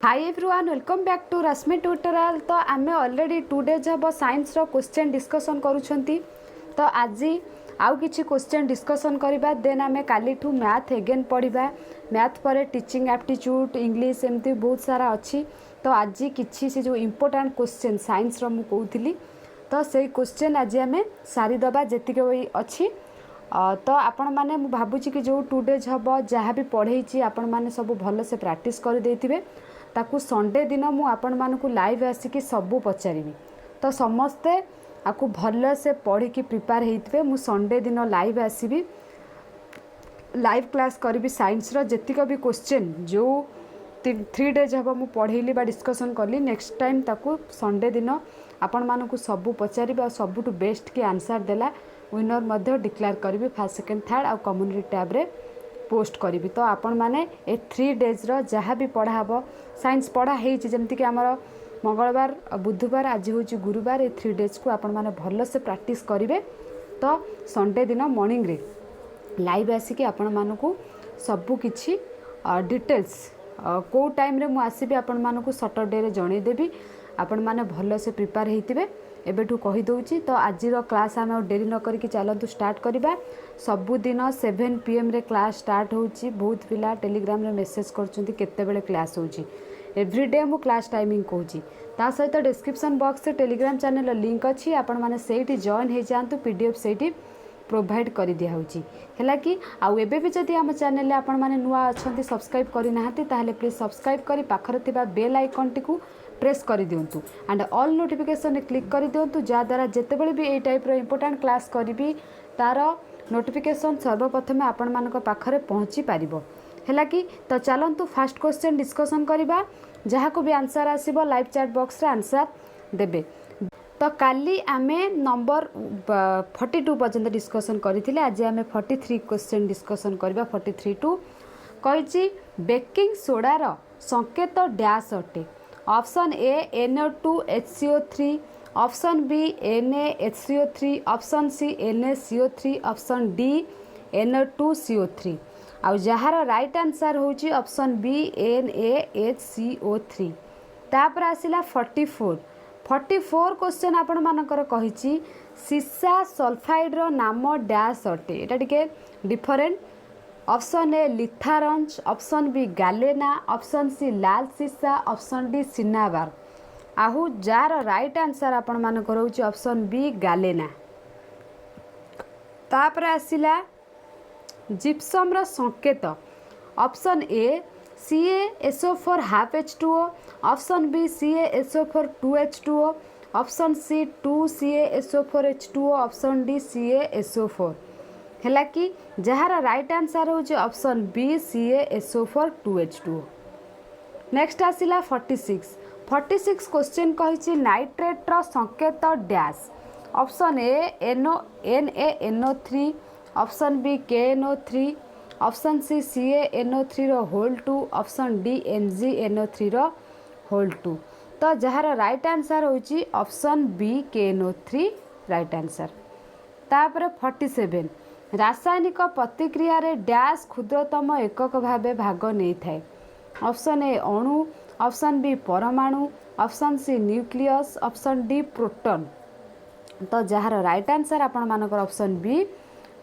Hi everyone welcome back to Rashmi tutorial. तो आम already 2 days हम साइंस रो क्वेश्चन डिस्कसन करूछंती। तो आज आउ किछि क्वेश्चन डिस्कसन करबा देन आम काली ठू मैथ अगेन पढ़िबा। मैथ पर टीचिंग एप्टीट्यूड इंग्लिश एमती बहुत सारा अच्छी। तो आज किछि से जो इम्पोर्टेंट क्वेश्चन साइंस रो मु कहूतिली तो से क्वेश्चन आज आम सारीदबा जेतिक अच्छी। तो आपण मैंने भावुची कि जो 2 डेज हम जहाँ भी पढ़े आपण मैंने सब भल से प्रैक्टिस कर देथिबे। ताकू संडे दिन मु आपण मानकु लाइव आसिकी सबू पचारि। तो समस्ते आपको भल से पढ़ी की प्रिपेयर होइतबे। मु संडे दिन लाइव आसीबी, लाइव क्लास करी साइंस रो जेतिक भी क्वेश्चन जो 3 डेज हम मु पढ़ेली बा डिस्कसन कली नेक्स्ट टाइम ताकू संडे दिन आपण मानकु सबू पचारि और सबुठु बेस्ट की आंसर देला विनर मध्य डिक्लेयर करी फर्स्ट सेकेंड थर्ड आ कम्युनिटी टैब रे पोस्ट करी। तो आपण माने ए 3 डेज रो जहाँ भी पढ़ा हम साइंस पढ़ा जमती कि आमर मंगलवार बुधवार आज हूँ गुरुवार ए 3 डेज को आपण माने भल से प्रैक्टिस करेंगे। तो संडे दिन मॉर्निंग रे लाइव आसिक आपण मानकु सबू किछि डिटेल्स को टाइम रे मु आसीबी आपण मानकु सैटरडे रे जणैदेवी। आपण माने भल से प्रिपेयर होइतिबे एबेठू कहि दउची। तो आज क्लास आम डेरी न करिकी चलतु स्टार्ट करवा। सबुदिन 7 PM रे क्लास स्टार्ट होची। बहुत पिला टेलीग्राम रे मेसेज करछंती केतेबेले क्लास होची। एवरीडे मु क्लास टाइमिंग कहूची। ता सहित डिस्क्रिप्शन बॉक्स से टेलीग्राम चैनल लिंक अच्छी आपण माने सेठी जॉइन हो जातु। पीडीएफ सेठी प्रोवाइड कर दिया होची हैला कि आउ एबे भी जदि आम चैनल आपण माने नुआ अछंती सब्सक्राइब करि नाहंती ताहले प्लीज सब्सक्राइब करी पाखर थिबा बेल आइकन टिकु प्रेस कर दिंतु एंड ऑल नोटिफिकेशन क्लिक कर दिंतु जहाँद्वारा जितेबले भी यही टाइप इंपोर्टेंट क्लास करी तार नोटिफिकेशन सर्वप्रथमे आपण मान पाखरे पहुँची पारिबो हैला कि। तो चलतु फास्ट क्वेश्चन डिस्कसन करवा जहाँ को भी आंसर आसीबो लाइव चैट बॉक्स रे आंसर देबे। तो काली आमे नंबर 42 पर्यंत डिस्कसन करथिले। आज आमे 43 क्वेश्चन डिस्कसन करबा। 43 टू कहिछि बेकिंग सोडार संकेत डैश अटे। Option A NO2HCO3, option B NaHCO3, option C NaCO3, option D NO2CO3 आउ जहार राइट आंसर होची ऑप्शन बी NaHCO3। तापर आसिला 44 क्वेश्चन आपण मानकर कहिछि सीसा सल्फाइड रो नाम डैश अटे। एटा टिके डिफरेंट। ऑप्शन ए लिथारंच, option B galena, option C लाल सीसा, ऑप्शन डी सिनाबार आहु जार राइट आंसर आपण मानकर होची ऑप्शन बी गालेना। तापर आसिला जिप्सम रो संकेत option A CaSO4 half H2O, option B CaSO4 2H2O, option C 2CaSO4H2O, option D CaSO4 हैला कि जहार राइट आंसर होची option B CaSO4 2H2O। Next आसिला 46 क्वेश्चन कहिछि नाइट्रेट रो संकेत dash. Option A NaNO3, option B KNO3, option C CaNO3 रो whole 2, option D MgNO3 रो होल 2। तो जहार राइट आंसर होची option B KNO3 right answer. तापर 47 रासायनिक प्रतिक्रिया रे डैश क्षुद्रतम एकक भावे भाग नहीं थाए। ऑप्शन ए अणु, ऑप्शन बी परमाणु, option C nucleus, option D proton. तो जहार राइट आंसर आपण मानकर ऑप्शन बी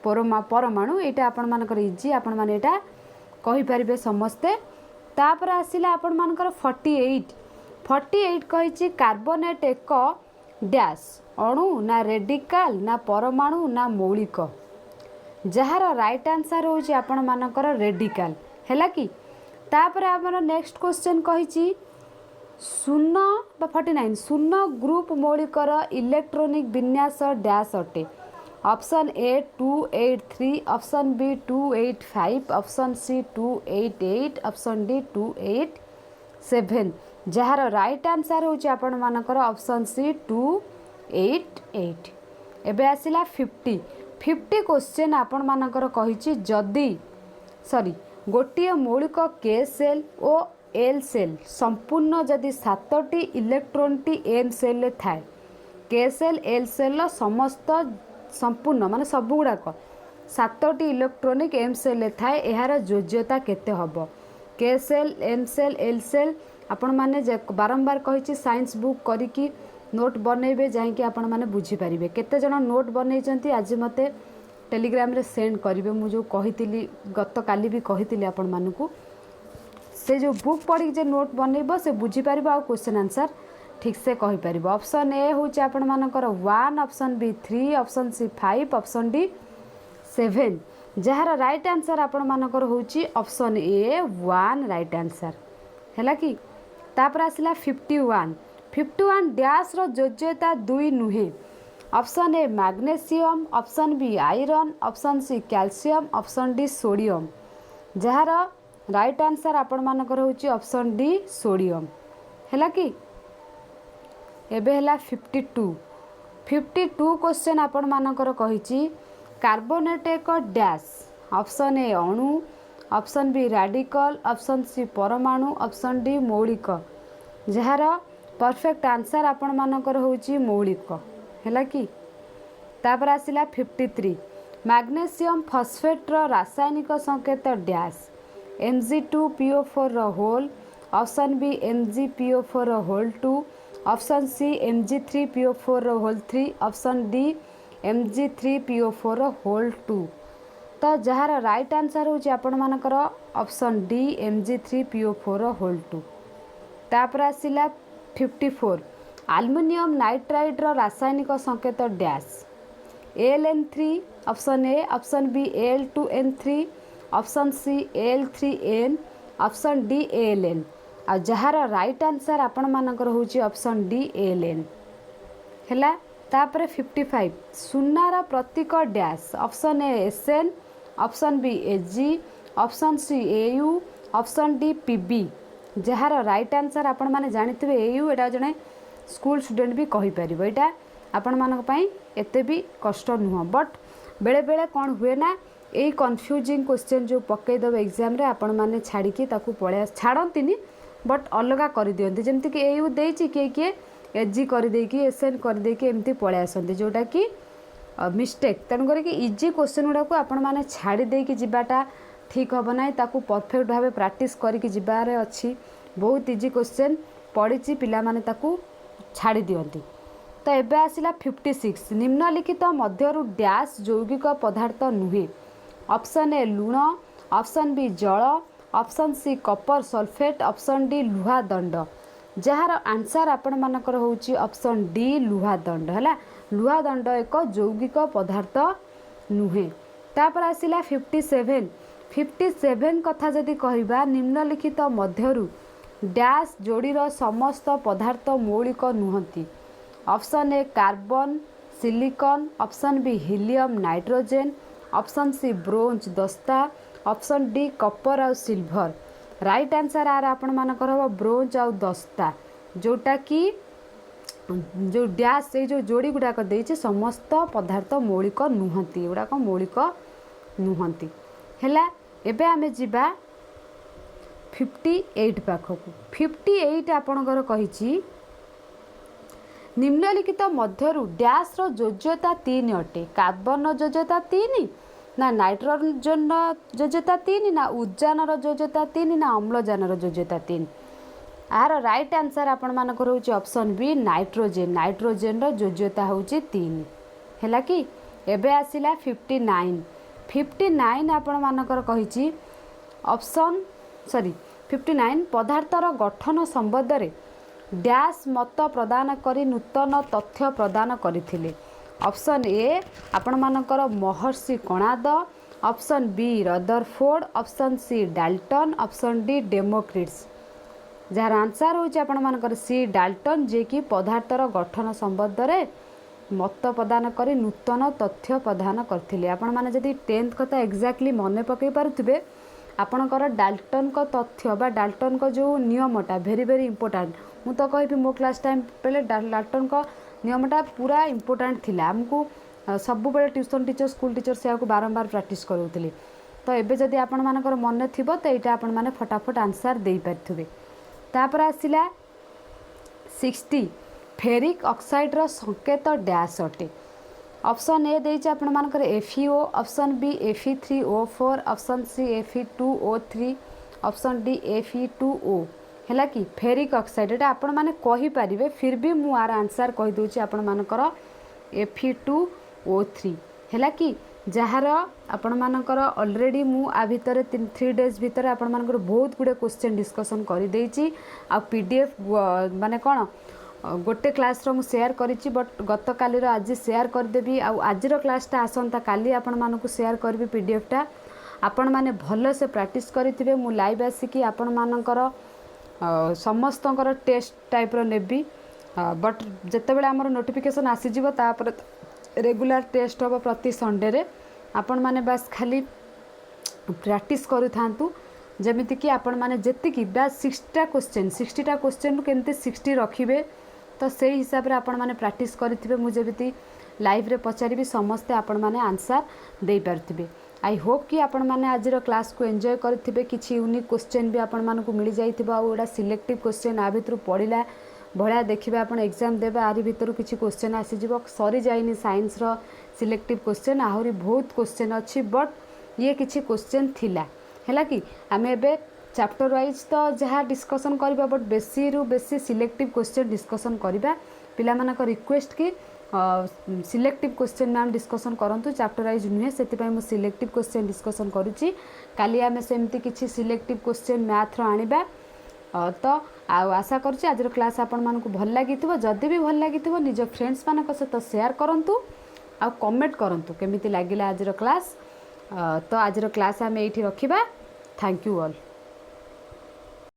परमाणु। एटा आपण मानकर इजी आपण माने एटा कहि परिबे समस्ते। तापर आसिला आपण मानकर 48 कहिछि कार्बोनेट एक डैश अणु ना रेडिकल ना परमाणु ना मौलिक। जहार राइट आंसर होची आपण मानकर रेडिकल हैला कि। तापर हमर नेक्स्ट क्वेश्चन कहिछि 49 ग्रुप मौलिकर इलेक्ट्रॉनिक विन्यास डैश अटे। Option A 283, option B 285, option C 288, option D 287। जहार राइट आंसर होची आपण मानकर ऑप्शन सी 288। एबे आसिला 50 क्वेश्चन आपण मानकर कहिछि जदी गोटिए मौलिक के सेल और एल सेल संपूर्ण जदि 7टी इलेक्ट्रॉन टी एम सेल थाए के सेल एल सेल समस्त संपूर्ण माने सब गुड़ाक 7टी इलेक्ट्रॉनिक एम सेल थाए यार योज्यता केते हबो। K shell M shell L shell आपण मैंने बारंबार कही साइंस बुक करिकी नोट बनइबे जाकि आपण मैंने बुझीपारे केते जन नोट बनई आज मते टेलीग्राम रे सेंड करेंगे मुझे कही गत काली भी कही आपण मानू से जो बुक पढ़ी जे नोट बनइब से बुझीपार आ क्वेश्चन आंसर ठीक से कहीपर। ऑप्शन ए हूँ आपण मानकर 1, option B 3, option C 5, option D 7 जार राइट आंसर आपण मानकर होची ऑप्शन ए 1 राइट आंसर है कि। तापर आसला 51 डैश रो योज्यता 2 नुहे। Option A magnesium, option B iron, option C calcium, option D sodium जार राइट आंसर आपण मानकर होची ऑप्शन डी सोडियम है कि। एबे हला 52 क्वेश्चन आपण मानकर कहिची कार्बोनेट एक डैश। ऑप्शन ए अणु, option B radical, option C परमाणु, ऑप्शन डी मौलिक जार परफेक्ट आंसर आपण मानकर होची मौलिक है कि। तापर आसिला 53 मैग्नेशियम फॉस्फेट रो रासायनिक संकेत डैश। Mg2PO4 रो होल, ऑप्शन बी MgPO4 रो होल 2, ऑप्शन सी Mg3PO4 रो होल 3, ऑप्शन डी Mg3PO4 रो होल 2 तो जार राइट आंसर होची आपण मानकर ऑप्शन डी Mg3PO4 रो होल 2। तापर आसिला 54 एल्युमिनियम नाइट्राइड रो रासायनिक संकेत डैश। Al3 option A, option B Al2N3, option C Al3N, option D Aln आ जार राइट आंसर आपण मानकर होची ऑप्शन डी Aln हैला। तापर 55 सुनार प्रतीक dash. Option A Sn, option B Ag, option C Au, option D Pb जार राइट आंसर आपण माने जानिथिबे Au एटा जने स्कूल स्टूडेंट भी कहि परिबो एटा आपण मानक पई एते भी कष्ट नुह बट बेले बेले कौन हुए ना यही कन्फ्यूजिंग क्वेश्चन जो पकईदेव एग्जाम रे आपण माने छाड़ी ताकू पड़े छाड़तीनि बट अलग कर दियंती जमती कि एयू देछि किए किए एजी कर देकी एसएन कर देकी एमती पळे आसंती जोटा कि मिस्टेक तेणु करी इजी क्वेश्चन गुड़ा को आपण माने छाड़ी देकी जिबाटा ठीक हम ना ताकू परफेक्ट भाव प्रैक्टिस करके जिबार अच्छी बहुत इजी क्वेश्चन पड़ी पिला माने ताकू छाड़ी दियंती। तो एबे आसिला 56 निम्नलिखित मध्यरु डैश यौगिक पदार्थ नुहे। ऑप्शन ए लुण, ऑप्शन बी जल, option C Kapoor sulphate, option D लुहा दंड जार आंसर आपण मानकर होची ऑप्शन डी लुहा दंड है। लुहा दंड एक यौगिक पदार्थ नुहे। तापर आसिला 57 कथा जदि कहबा निम्नलिखित मध्यरु डैश जोड़ीर समस्त पदार्थ मौलिक नुहंती। Option A carbon silicon, option B helium nitrogen, option C bronze दस्ता, ऑप्शन डी कपर आउ सिल्वर राइट आंसर आर आपण मानकर हो ब्रोंज आउ दस्ता जोटा कि जो डैश से जो जोड़ी गुड़ाक देछि समस्त पदार्थ मौलिक नुहंती गुड़ाक मौलिक नुहंती हैला। एबे आमे जिबा 58 पाखकू 58 आपणकर कहिछि निम्नलिखित मध्यरु डैश रो योज्यता 3 अटे। कार्बन योज्यता 3 ना नाइट्रोजन योज्यता 3 ना उद्जान योज्यता 3 ना अम्लजान योज्यता 3 आर राइट आंसर आपण मानकर होची ऑप्शन बी नाइट्रोजेन योज्यता होची 3 हैला कि। एबे आसिला 59 आपण मानकर कहिछि ऑप्शन 59 पदार्थर गठन संबंध रे डैश मत प्रदान करी नूतन तथ्य प्रदान करथिले। ऑप्शन ए आपण मानकर Maharshi Kanad, option B Rutherford, option C Dalton, option D Democritus जार आंसर होची आपण मानकर सी डाल्टन जे कि पदार्थर गठन संबंध रे मत प्रदान करी नूतन तथ्य प्रदान करथिले। आपण माने जदि 10th कथा एक्जाक्टली मन पकई पारुथिबे आपणकर डाल्टन को तथ्य बा डाल्टन को जो नियमटा वेरी वेरी इंपोर्टेंट मु तो कहि मो क्लास टाइम पहले डाल्टन को नियमटा पूरा इंपोर्टेंट थिला हमको सब बेले ट्यूशन टीचर स्कूल टीचर से बारंबार प्रैक्टिस करूथिले। तो एबे जदि आपण मानकर मन थिबो तो एटा आपण माने फटाफट आंसर देई पारथुबे। तापर आसिला 60 फेरिक ऑक्साइड रो संकेत डैश अटे। ऑप्शन ए देइछ आपण मानकर FeO, option B Fe3O4, option C Fe2O3, option D Fe2O है कि फेरिक ऑक्साइड एटा आपण माने कहि परिबे फिर भी मु आर आंसर कहि दोची आपण मानकर Fe2O3 है कि जार आपण मानकर ऑलरेडी मु आ भितर 3 डेज भितर आपण मानकर बहुत गुडे क्वेश्चन डिस्कशन कर देची आ पीडीएफ माने कोन गोटे क्लास रो शेयर करिछि बट गत काली रो आज शेयर कर देबी आ आज रो क्लास टा आसंता काली आपण मानकु शेयर करबी पीडीएफ टा आपण माने भलो से प्रैक्टिस करिथिबे मु लाइव आसिकी आपण मानकर समस्तंकर टेस्ट टाइप रो नेबी बट जेते बेले हमर नोटिफिकेशन आसी जिवो तापर रेगुलर टेस्ट हम प्रति संडे रे आपण माने बस खाली प्रैक्टिस करू थांतु जेमिति कि आपण माने जेति कि बा 60टा क्वेश्चन केमते 60 रखिबे तो से हिसाब रे आपण माने प्रैक्टिस करिथिबे मु जेमिति लाइव रे पचारिबी समस्ते आपण माने आंसर दे पारथिबे। आई होप कि आपण माने आज रो क्लास को एंजॉय करथिबे किछि यूनिक क्वेश्चन भी आपण मानकु मिल जाइथिबो आ ओडा सिलेक्टिव क्वेश्चन आ भितरु पढिला भड़ा देखिए आप एग्जाम देवे आरि भितर किसी क्वेश्चन आसीज सरी जाइनी साइंस रो सिलेक्टिव क्वेश्चन आहरी बहुत क्वेश्चन अच्छी बट ये किसी क्वेश्चन थिला है कि आम एबे चैप्टर वाइज तो जहाँ डिस्कसन करबा बट बेसी रु बेसी सिलेक्टिव क्वेश्चन डिस्कसन करबा पिला मानक रिक्वेस्ट कि सिलेक्टिव क्वेश्चन मैम डिस्कसन करंतु चैप्टर वाइज नुहे से मु सिलेक्टिव क्वेश्चन डिस्कसन करुच्ची काली आम सेमती किसी सिलेक्टिव क्वेश्चन मैथ रो आनिबा तो आशा करुच्ची आज क्लास आपण मानकु भल लगी जदि भी भल लगी निज फ्रेंड्स मान सहित शेयर करंतु आ कमेंट करंतु केमिति लागिला आज क्लास तो आज क्लास आम ये रखिबा। Thank you all.